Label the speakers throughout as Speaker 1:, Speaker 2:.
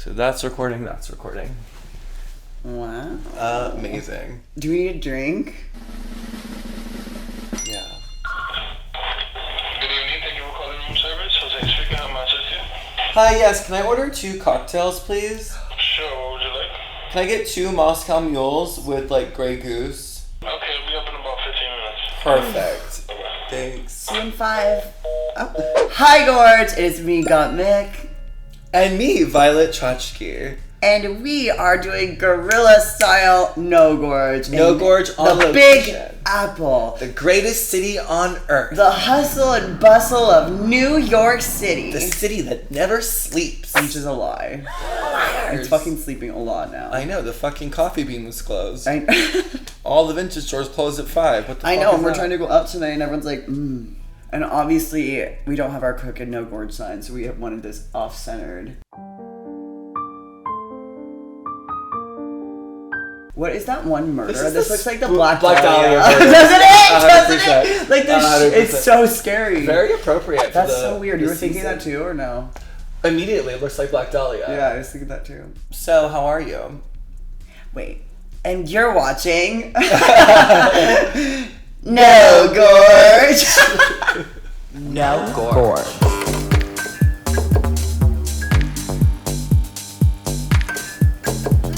Speaker 1: So that's recording, that's recording.
Speaker 2: Wow.
Speaker 1: Amazing.
Speaker 2: Do we need a drink?
Speaker 1: Yeah.
Speaker 3: Good evening, thank you for calling room service. Jose speaking, how may I assist you?
Speaker 1: Hi, yes, can I order 2 cocktails, please?
Speaker 3: Sure, what would you like?
Speaker 1: Can I get 2 Moscow Mules with, like, Grey Goose?
Speaker 3: Okay, it'll be up in about 15 minutes.
Speaker 1: Perfect.
Speaker 3: Bye-bye.
Speaker 1: Thanks.
Speaker 2: 2 and 5. Oh. Hi, Gorge. It's me, Gottmik.
Speaker 1: And me, Violet Chachki.
Speaker 2: And we are doing gorilla style No Gorge.
Speaker 1: No
Speaker 2: in
Speaker 1: Gorge on
Speaker 2: the
Speaker 1: location.
Speaker 2: Big Apple.
Speaker 1: The greatest city on earth.
Speaker 2: The hustle and bustle of New York City.
Speaker 1: The city that never sleeps.
Speaker 2: Which is a lie. It's fucking sleeping a lot now.
Speaker 1: I know, the fucking Coffee Bean was closed.
Speaker 2: I
Speaker 1: All the vintage stores closed at 5. What the fuck
Speaker 2: know,
Speaker 1: is
Speaker 2: and we're
Speaker 1: that?
Speaker 2: trying to go up tonight, and everyone's like, And obviously, we don't have our crooked No Gorge sign, so we have wanted this off-centered. What is that one murder? This looks like the Black Dahlia.
Speaker 1: murder.
Speaker 2: Doesn't it?
Speaker 1: 100%.
Speaker 2: Like this,
Speaker 1: 100%.
Speaker 2: it's so scary.
Speaker 1: Very appropriate for
Speaker 2: That's
Speaker 1: the,
Speaker 2: so weird.
Speaker 1: the
Speaker 2: You were thinking
Speaker 1: season.
Speaker 2: that too, or no?
Speaker 1: Immediately, it looks like Black Dahlia.
Speaker 2: Yeah, I was thinking that too.
Speaker 1: So, how are you?
Speaker 2: Wait, and you're watching No Gorge.
Speaker 1: No Gorge.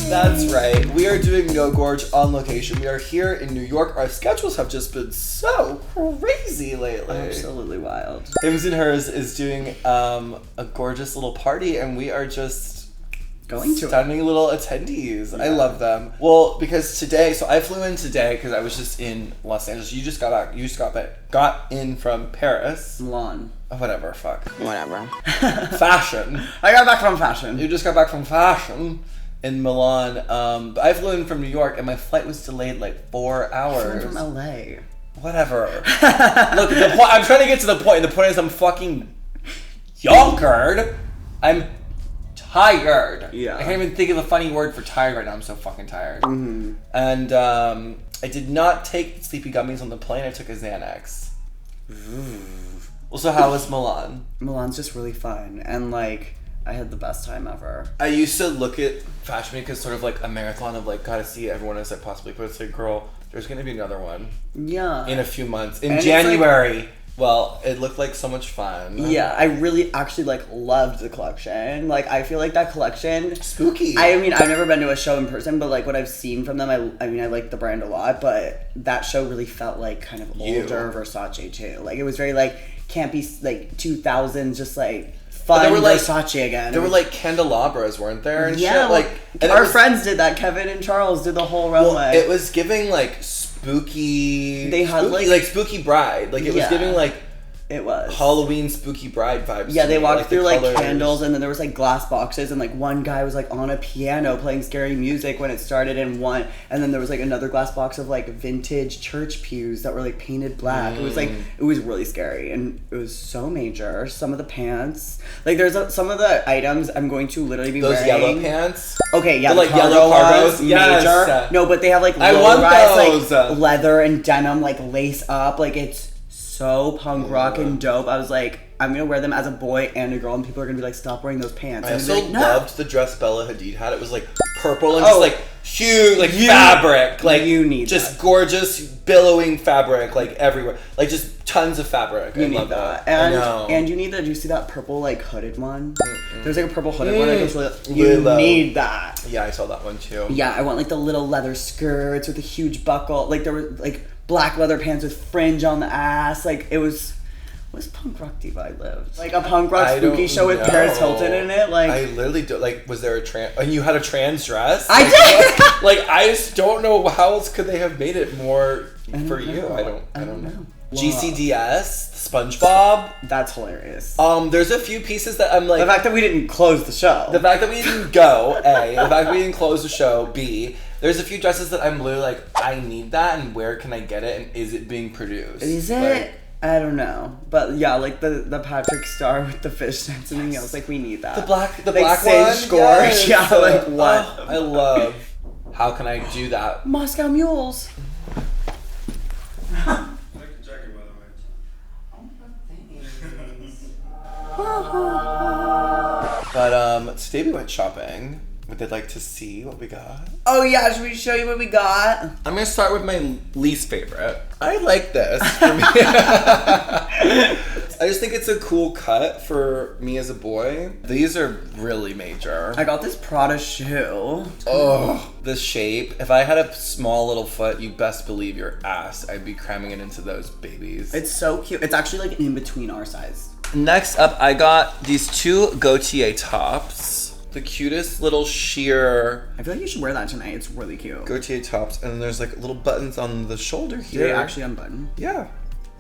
Speaker 1: That's right. We are doing No Gorge on location. We are here in New York. Our schedules have just been so crazy lately.
Speaker 2: Absolutely wild.
Speaker 1: Hims and Hers is doing a gorgeous little party, and we are just
Speaker 2: Going to it.
Speaker 1: stunning little attendees. I love them. Well, because today, so I flew in today because I was just in Los Angeles. You just got back. You just got in from Paris.
Speaker 2: Milan.
Speaker 1: Oh, whatever. Fuck.
Speaker 2: Whatever.
Speaker 1: Fashion.
Speaker 2: I got back from fashion.
Speaker 1: You just got back from fashion in Milan. But I flew in from New York, and my flight was delayed like 4 hours.
Speaker 2: From LA.
Speaker 1: Whatever. Look, the point. I'm trying to get to the point. And the point is, I'm fucking yonkered. I'm tired.
Speaker 2: Yeah.
Speaker 1: I can't even think of a funny word for tired right now. I'm so fucking tired. Mm-hmm. And I did not take sleepy gummies on the plane. I took a Xanax. Well, so how was Milan?
Speaker 2: Milan's just really fun, and like I had the best time ever.
Speaker 1: I used to look at Fashion Week as sort of like a marathon of like gotta see everyone as I possibly could. It's like, girl, there's gonna be another one
Speaker 2: Yeah.
Speaker 1: in a few months in
Speaker 2: And it's
Speaker 1: January. Well, it looked like so much fun.
Speaker 2: Yeah, I really actually like loved the collection. Like I feel like that collection
Speaker 1: Spooky.
Speaker 2: I mean, I've never been to a show in person, but like what I've seen from them, I mean, I like the brand a lot, but that show really felt like kind of older Versace too. Like it was very like campy, like 2000s, just like fun
Speaker 1: there were, like,
Speaker 2: Versace again.
Speaker 1: There were like candelabras, weren't there? And
Speaker 2: yeah,
Speaker 1: shit? Like and
Speaker 2: our friends did that. Kevin and Charles did the whole runway.
Speaker 1: Well, it was giving like spooky.
Speaker 2: They had,
Speaker 1: spooky,
Speaker 2: like
Speaker 1: spooky bride. Like it was
Speaker 2: Yeah.
Speaker 1: giving like
Speaker 2: It was
Speaker 1: Halloween spooky bride vibes.
Speaker 2: Yeah,
Speaker 1: to
Speaker 2: they
Speaker 1: me,
Speaker 2: walked
Speaker 1: the
Speaker 2: through like
Speaker 1: colors.
Speaker 2: candles, and then there was like glass boxes, and like one guy was like on a piano playing scary music when it started, and then there was like another glass box of like vintage church pews that were like painted black. It was like it was really scary, and it was so major. Some of the pants, like some of the items I'm going to literally be
Speaker 1: Those
Speaker 2: wearing.
Speaker 1: yellow pants.
Speaker 2: Okay, yeah,
Speaker 1: The, like, yellow cargos?
Speaker 2: ones,
Speaker 1: Yes.
Speaker 2: major. No, but they have like
Speaker 1: I
Speaker 2: low
Speaker 1: want
Speaker 2: rise,
Speaker 1: those.
Speaker 2: like leather and denim, like lace up, like it's so punk rock and dope. I was like, I'm gonna wear them as a boy and a girl, and people are gonna be like, stop wearing those pants.
Speaker 1: I
Speaker 2: And I'd
Speaker 1: also
Speaker 2: be like, no.
Speaker 1: loved the dress Bella Hadid had. It was like purple and just like huge, like
Speaker 2: You-
Speaker 1: fabric, like
Speaker 2: you need
Speaker 1: just
Speaker 2: that.
Speaker 1: gorgeous billowing fabric, like everywhere, like just tons of fabric.
Speaker 2: You
Speaker 1: I
Speaker 2: need
Speaker 1: love
Speaker 2: that.
Speaker 1: I know.
Speaker 2: And you need that. Do you see that purple like hooded one? There's like a purple hooded one. It goes really,
Speaker 1: Really
Speaker 2: you
Speaker 1: low.
Speaker 2: need that.
Speaker 1: Yeah, I saw that one too.
Speaker 2: Yeah, I want like the little leather skirts with a huge buckle. Like there were like black leather pants with fringe on the ass. Like it was. What's punk rock diva I lived? Like a punk rock
Speaker 1: I
Speaker 2: spooky
Speaker 1: don't
Speaker 2: show with
Speaker 1: know.
Speaker 2: Paris Hilton in it. Like
Speaker 1: I literally do. Like, was there a trans? And you had a trans dress?
Speaker 2: I
Speaker 1: Like,
Speaker 2: did.
Speaker 1: what? Like, I just don't know how else could they have made it more for you.
Speaker 2: know.
Speaker 1: I don't know.
Speaker 2: Wow.
Speaker 1: GCDS, SpongeBob.
Speaker 2: That's hilarious.
Speaker 1: There's a few pieces that I'm like.
Speaker 2: The fact that we didn't close the show.
Speaker 1: The fact that we didn't go, A. The fact that we didn't close the show, B. There's a few dresses that I'm literally like, I need that, and where can I get it, and is it being produced?
Speaker 2: Is it?
Speaker 1: Like,
Speaker 2: I don't know, but yeah, like the Patrick Star with the fishnets and everything else, like we need that.
Speaker 1: the black
Speaker 2: like
Speaker 1: one?
Speaker 2: Sage Gorge,
Speaker 1: Yes.
Speaker 2: yeah, like what?
Speaker 1: Oh, I love. How can I do that?
Speaker 2: Moscow Mules.
Speaker 3: I like your jacket, by the way.
Speaker 2: Oh,
Speaker 1: But today we went shopping. Would they like to see what we got?
Speaker 2: Oh yeah, should we show you what we got?
Speaker 1: I'm gonna start with my least favorite. I like this for me. I just think it's a cool cut for me as a boy. These are really major.
Speaker 2: I got this Prada shoe.
Speaker 1: Oh, the shape. If I had a small little foot, you best believe your ass, I'd be cramming it into those babies.
Speaker 2: It's so cute. It's actually like in between our size.
Speaker 1: Next up, I got these two Gautier tops. The cutest little sheer
Speaker 2: I feel like you should wear that tonight. It's really cute.
Speaker 1: Gautier tops, and then there's like little buttons on the shoulder
Speaker 2: Do
Speaker 1: here.
Speaker 2: they actually unbutton?
Speaker 1: Yeah.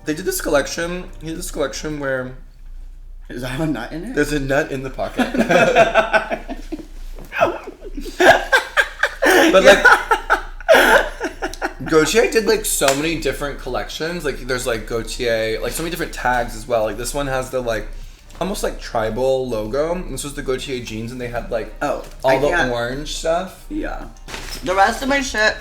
Speaker 1: They did this collection. He did this collection where
Speaker 2: Does that have a nut in it?
Speaker 1: there's a nut in the pocket. But like Gautier did like so many different collections. Like there's like Gautier, like so many different tags as well. Like this one has the like almost like tribal logo. This was the Gautier jeans, and they had like all the orange stuff.
Speaker 2: Yeah. The rest of my shit,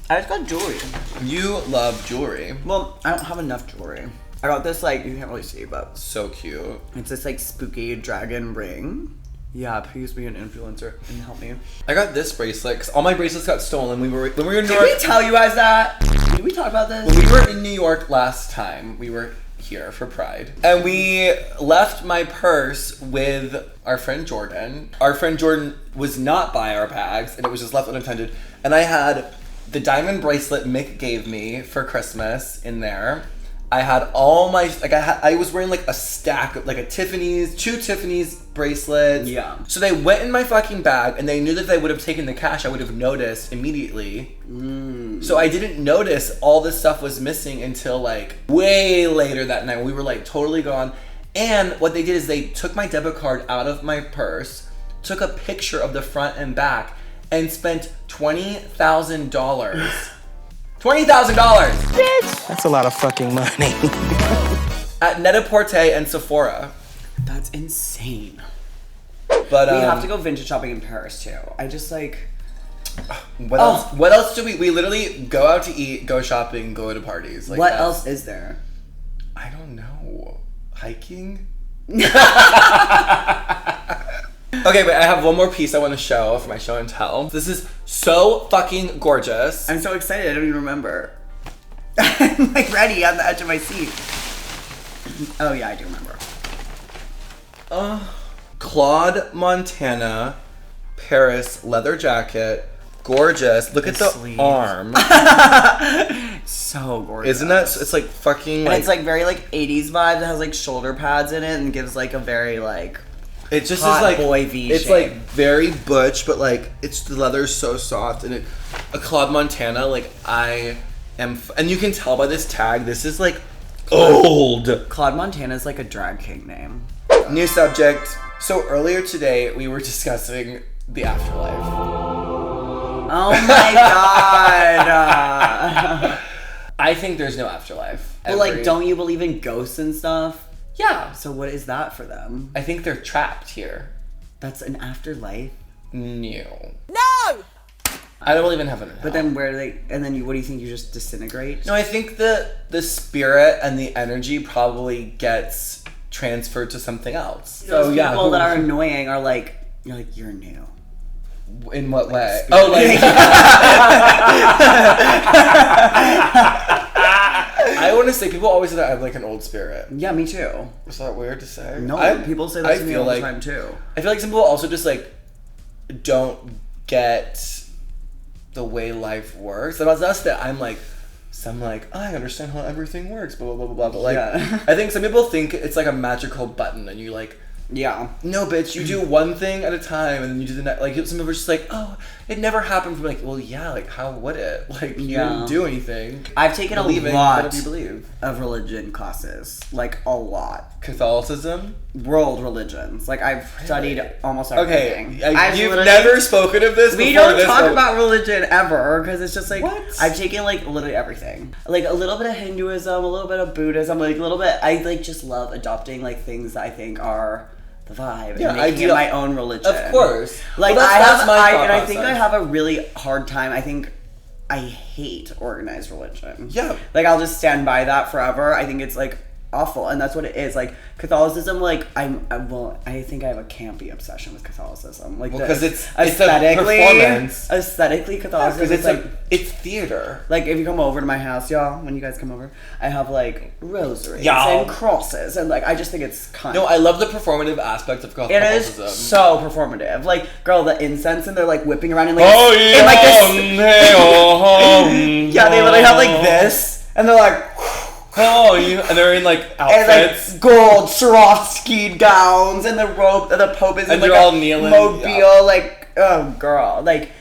Speaker 2: I just got jewelry.
Speaker 1: You love jewelry.
Speaker 2: Well, I don't have enough jewelry. I got this like, you can't really see, but
Speaker 1: So cute.
Speaker 2: it's this like spooky dragon ring. Yeah, please be an influencer and help me.
Speaker 1: I got this bracelet because all my bracelets got stolen. When we were in New
Speaker 2: Did
Speaker 1: York.
Speaker 2: we tell you guys that? Did we talk about this?
Speaker 1: When we were in New York last time, we were here for Pride. And we left my purse with our friend Jordan. Our friend Jordan was not by our bags, and it was just left unattended. And I had the diamond bracelet Mick gave me for Christmas in there. I had all my, like I was wearing like a stack of like a Tiffany's, 2 Tiffany's bracelets.
Speaker 2: Yeah.
Speaker 1: So they went in my fucking bag, and they knew that they would have taken the cash. I would have noticed immediately. So I didn't notice all this stuff was missing until like way later that night. We were like totally gone. And what they did is they took my debit card out of my purse, took a picture of the front and back, and spent $20,000. $20,000!
Speaker 4: Bitch! That's a lot of fucking money.
Speaker 1: At Net-a-Porter and Sephora.
Speaker 2: That's insane.
Speaker 1: But
Speaker 2: We have to go vintage shopping in Paris too. I just like...
Speaker 1: What else? What else do we literally go out to eat, go shopping, go to parties. Like
Speaker 2: what else is there?
Speaker 1: I don't know. Hiking? Okay, but I have one more piece I want to show for my show and tell. This is so fucking gorgeous.
Speaker 2: I'm so excited, I don't even remember. I'm like ready on the edge of my seat. Oh yeah, I do remember.
Speaker 1: Claude Montana Paris leather jacket. Gorgeous. Look at the
Speaker 2: sleeves.
Speaker 1: arm.
Speaker 2: So gorgeous.
Speaker 1: Isn't that? It's like fucking.
Speaker 2: And it's like very like 80s vibe that has like shoulder pads in it and gives like a very like
Speaker 1: It just
Speaker 2: hot
Speaker 1: is like
Speaker 2: boy V
Speaker 1: it's
Speaker 2: shape.
Speaker 1: like very butch, but like it's the leather's so soft, and a Claude Montana, like I am, and you can tell by this tag, this is like old.
Speaker 2: Claude Montana is like a drag king name.
Speaker 1: New subject. So earlier today we were discussing the afterlife.
Speaker 2: Oh my god.
Speaker 1: I think there's no afterlife.
Speaker 2: Well, like, don't you believe in ghosts and stuff?
Speaker 1: Yeah.
Speaker 2: So what is that for them?
Speaker 1: I think they're trapped here.
Speaker 2: That's an afterlife.
Speaker 1: No.
Speaker 5: No!
Speaker 1: I don't believe in heaven and hell.
Speaker 2: But then where do they? And then what do you think? You just disintegrate?
Speaker 1: No, I think the spirit and the energy probably gets transferred to something else.
Speaker 2: Those people that are annoying are like, you're new.
Speaker 1: In what way? Oh, like I want to say people always say that I'm like an old spirit.
Speaker 2: Yeah, me too.
Speaker 1: Is that weird to say?
Speaker 2: No, people say that to me all the time too.
Speaker 1: I feel like some people also just like don't get the way life works. And that's that I'm like, some like, I understand how everything works, blah blah blah blah. But like,
Speaker 2: Yeah.
Speaker 1: I think some people think it's like a magical button, and you like.
Speaker 2: Yeah.
Speaker 1: No, bitch, you do one thing at a time, and then you do the next. Like, some people are just like, oh, it never happened for me. Like, well, yeah, like, how would it? Like, you didn't do anything.
Speaker 2: I've taken a
Speaker 1: Believing
Speaker 2: lot
Speaker 1: whatever you believe.
Speaker 2: of religion classes. Like, a lot.
Speaker 1: Catholicism?
Speaker 2: World religions. Like, I've studied almost everything.
Speaker 1: Okay, you've never spoken of this
Speaker 2: We
Speaker 1: before
Speaker 2: don't
Speaker 1: this
Speaker 2: talk
Speaker 1: moment.
Speaker 2: about religion ever, because it's just like,
Speaker 1: What?
Speaker 2: I've taken, like, literally everything. Like, a little bit of Hinduism, a little bit of Buddhism, like, a little bit, I, like, just love adopting, like, things that I think are the vibe,
Speaker 1: Yeah,
Speaker 2: and making it my own religion.
Speaker 1: Of course.
Speaker 2: Like,
Speaker 1: Well, that's my thought
Speaker 2: and I think I
Speaker 1: process.
Speaker 2: have a really hard time, I think I hate organized religion.
Speaker 1: Yeah.
Speaker 2: Like, I'll just stand by that forever. I think it's, like, awful, and that's what it is. Like Catholicism, like I think I have a campy obsession with Catholicism. Like
Speaker 1: because it's
Speaker 2: aesthetically,
Speaker 1: a performance.
Speaker 2: Aesthetically, Catholicism is like
Speaker 1: it's theater.
Speaker 2: Like if you come over to my house, y'all, when you guys come over, I have like rosaries
Speaker 1: Y'all.
Speaker 2: and crosses, and like I just think it's kind.
Speaker 1: No, I love the performative aspect of Catholicism.
Speaker 2: It is so performative. Like, girl, the incense and they're like whipping around in like
Speaker 1: in
Speaker 2: like this. Yeah, they literally have like this, and they're like.
Speaker 1: And they're in like outfits,
Speaker 2: and like gold Swarovski gowns, and the robe. The Pope is in like
Speaker 1: all kneeling,
Speaker 2: mobile. Like, oh girl, like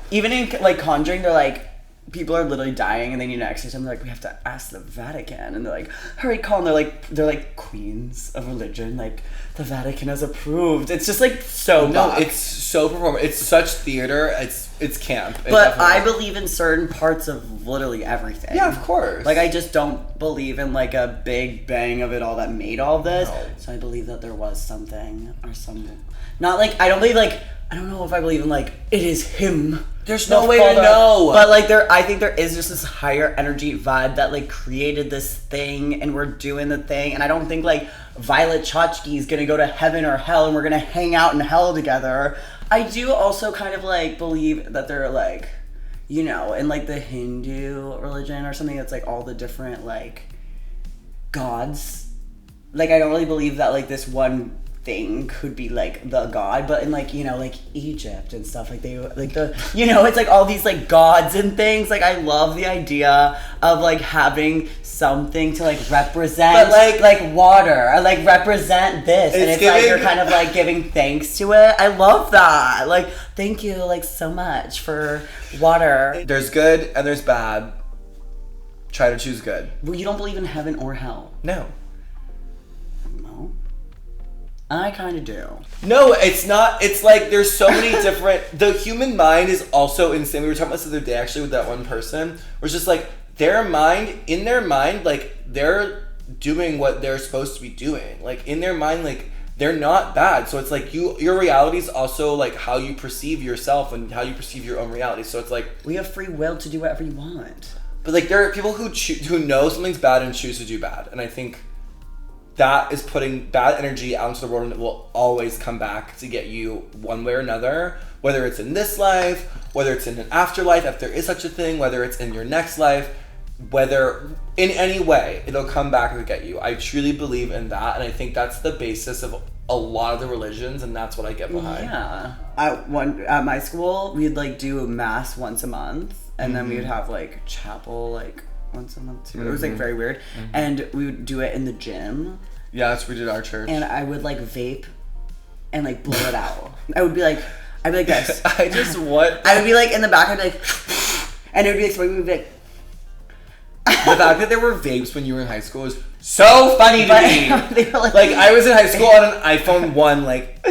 Speaker 2: even in like Conjuring, they're like people are literally dying and they need an exorcism. They're like, we have to ask the Vatican, and they're like, hurry, call. And they're like queens of religion. Like the Vatican has approved. It's just like so.
Speaker 1: No, it's so performative. It's such theater. It's camp.
Speaker 2: But I believe in certain parts of literally everything.
Speaker 1: Yeah, of course.
Speaker 2: Like, I just don't believe in, like, a big bang of it all that made all of this.
Speaker 1: No.
Speaker 2: So I believe that there was something or some... Not, like, I don't believe, like... I don't know if I believe in, like, it is him.
Speaker 1: There's no way to know.
Speaker 2: But, like, I think there is just this higher energy vibe that, like, created this thing, and we're doing the thing. And I don't think, like, Violet Chachki is gonna go to heaven or hell, and we're gonna hang out in hell together. I do also kind of, like, believe that they're, like, you know, in, like, the Hindu religion or something that's, like, all the different, like, gods. Like, I don't really believe that, like, this one thing could be, like, the god, but in, like, you know, like, Egypt and stuff, like, they, like, the, you know, it's, like, all these, like, gods and things. Like, I love the idea of, like, having something to, like, represent,
Speaker 1: but,
Speaker 2: like water, or, like, represent this, and it's like, you're kind of, like, giving thanks to it. I love that. Like, thank you, like, so much for water.
Speaker 1: There's good and there's bad. Try to choose good.
Speaker 2: Well, you don't believe in heaven or hell?
Speaker 1: No.
Speaker 2: No. I kind of do.
Speaker 1: No, it's not. It's like there's so many different... The human mind is also insane. We were talking about this the other day, actually, with that one person. Where it's just like, in their mind, like, they're doing what they're supposed to be doing. Like, in their mind, like, they're not bad. So it's like, your reality is also, like, how you perceive yourself and how you perceive your own reality. So it's like...
Speaker 2: We have free will to do whatever you want.
Speaker 1: But, like, there are people who know something's bad and choose to do bad. And I think... that is putting bad energy out into the world, and it will always come back to get you one way or another, whether it's in this life, whether it's in an afterlife, if there is such a thing, whether it's in your next life, whether in any way, it'll come back to get you. I truly believe in that, and I think that's the basis of a lot of the religions, and that's what I get behind.
Speaker 2: Yeah. At my school, we'd, like, do a mass once a month, and then we'd have, like, chapel, like, once a month too. It was like very weird. And we would do it in the gym.
Speaker 1: Yeah, that's what we did at our church.
Speaker 2: And I would like vape and like blow it out. I'd be like this. I would be like in the back, I'd be like, and it would be like, somebody would be like,
Speaker 1: the fact that there were vapes when you were in high school is so funny to me.
Speaker 2: They were
Speaker 1: like I was in high school on an iPhone 1, like,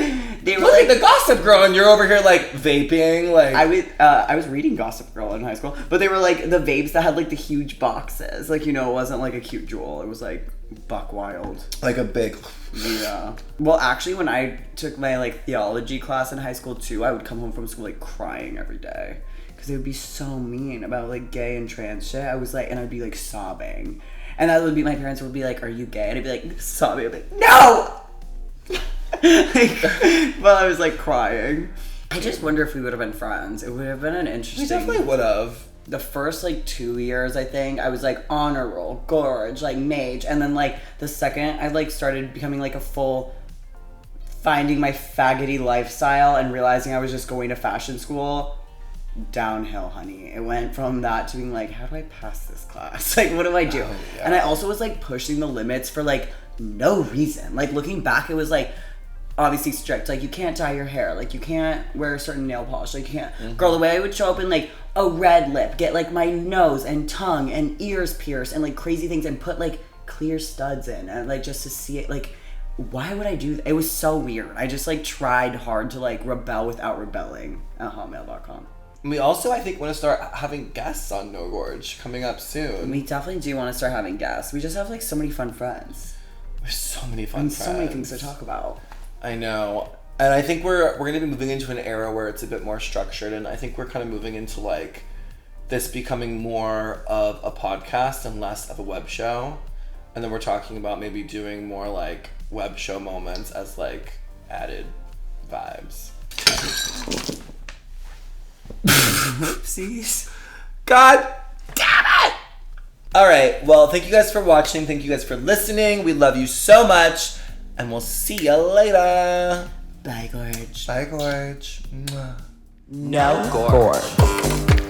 Speaker 2: they were
Speaker 1: look
Speaker 2: like
Speaker 1: at the Gossip Girl, and you're over here like vaping. Like
Speaker 2: I was reading Gossip Girl in high school, but they were like the vapes that had like the huge boxes. Like, you know, it wasn't like a cute jewel. It was like buck wild,
Speaker 1: like a big.
Speaker 2: Yeah. Well, actually, when I took my like theology class in high school too, I would come home from school like crying every day because they would be so mean about like gay and trans shit. I was like, and I'd be like sobbing, and that would be, my parents would be like, "Are you gay?" And I'd be like sobbing. I'd be like, "No." Well, I was like crying. I just wonder if we would have been friends. It would have been an interesting...
Speaker 1: We definitely would have.
Speaker 2: The first like 2 years, I think, I was like honor roll, Gorge, like mage, and then like the second I like started becoming like a full finding my faggoty lifestyle and realizing I was just going to fashion school, downhill, honey. It went from that to being like, how do I pass this class? Like, what do I do?
Speaker 1: Oh, yeah.
Speaker 2: And I also was like pushing the limits for like no reason. Like looking back, it was like obviously strict. Like, you can't dye your hair. Like, you can't wear a certain nail polish. Like, you can't. Girl, the way I would show up in like a red lip, get like my nose and tongue and ears pierced and like crazy things, and put like clear studs in, and like just to see it. Like, why would I do that? It was so weird. I just like tried hard to like rebel without rebelling at hotmail.com.
Speaker 1: We also, I think, want to start having guests on No Gorge coming up soon.
Speaker 2: We definitely do want to start having guests. We just have like so many fun friends.
Speaker 1: There's so many fun
Speaker 2: and
Speaker 1: friends.
Speaker 2: so many things to talk about.
Speaker 1: I know. And I think we're going to be moving into an era where it's a bit more structured, and I think we're kind of moving into like this becoming more of a podcast and less of a web show. And then we're talking about maybe doing more like web show moments as like added vibes.
Speaker 2: Oopsies.
Speaker 1: God damn it! All right. Well, thank you guys for watching. Thank you guys for listening. We love you so much. And we'll see you later.
Speaker 2: Bye, Gorge.
Speaker 1: Bye, Gorge. Mwah.
Speaker 2: No
Speaker 4: Gorge.